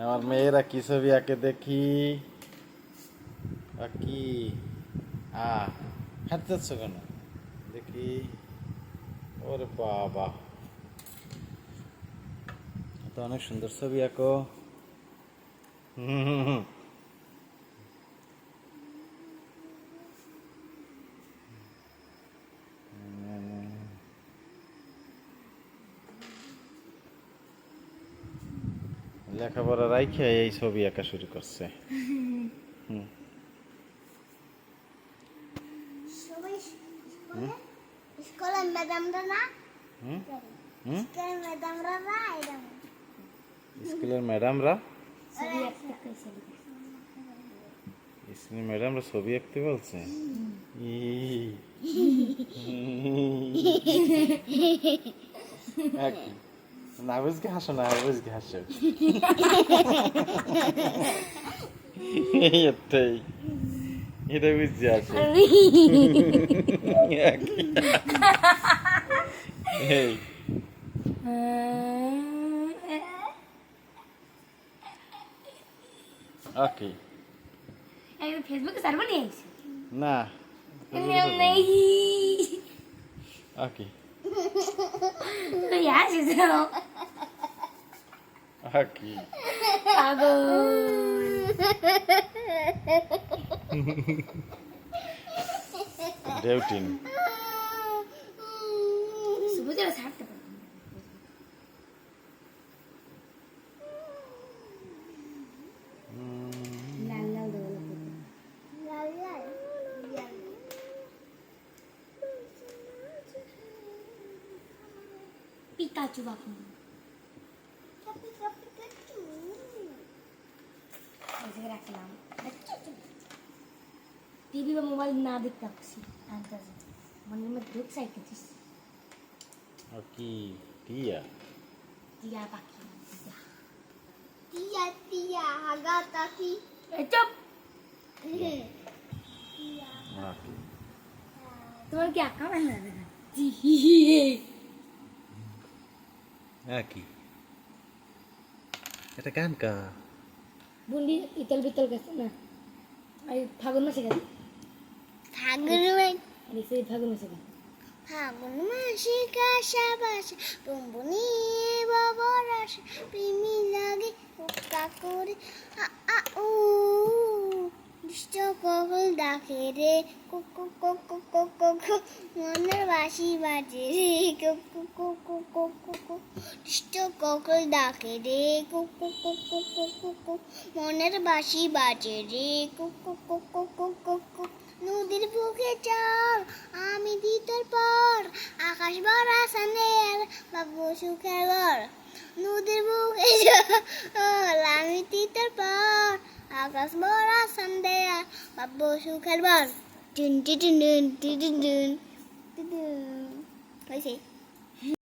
আমার মেয়েরা কি ছবি আঁকে দেখি। কি হাত যাচ্ছ কেন দেখি। ওরে বাবা, তো অনেক সুন্দর ছবি আঁকো। লেখাপড়া রাইখে এই ছবি আঁকা শুরু করছে। স্কুলের ম্যাডামরা না, হুম স্কুলের ম্যাডামরা না, এরকম স্কুলের ম্যাডামরা ছবি আঁকতে কইছিল। স্কুলের ম্যাডামরা ছবি আঁকতে বলছে। না বুঝকে হাসো, না বুঝকে হাসো। এটাই, এটা বুঝতে আসে। এই ওকে, এই ফেসবুকে সার্ভার নিয়ে আইছি না নেই ওকে তুই আসিস না ওকে পাগল ডেউটিন সুবুজে ছাড়তে পারবো লাল লাল দেওয়া লাল লাল পিকাচু বাপু রাখলাম টিভি বা মোবাইল না দেখতে পাচ্ছি মনের মধ্যে ঢুক চাইতেছিস ওকে টিয়া টিয়া পাখি টিয়া টিয়া হাগা তাকি চুপ ওকে তোমার কি আঁকা ভালো লাগে ওকে এটা গান কা বুন্ডি ইতল বিতল গেছে না এই ফাগুন মাসে গেছে ফাগুন মাসে গেছে ফাগুন মাসে কাশা বাসা টুম্বুনি বাবরাস প্রেমী লাগে পোকা করে আ উ দুষ্ট কবল ডাকে রে কুকু কুকু কুকু মনের বাসি বাজে রে কুকু কুকু কুকু দুষ্ট কবল ডাকে রে কুকু কুকু কুকু মনের বাসি বাজে রে কুকু কুকু কুকু নদীর বুকে চল আমি দিতের পর আকাশ ভরা সানের বাবু সুখের ঘর নদীর বুকে চল আমি দিতের পর আকাশ ভরা সন্ধ্যা বাবু সুখের ঘর tin tin tin tin tin tin হয়েছে।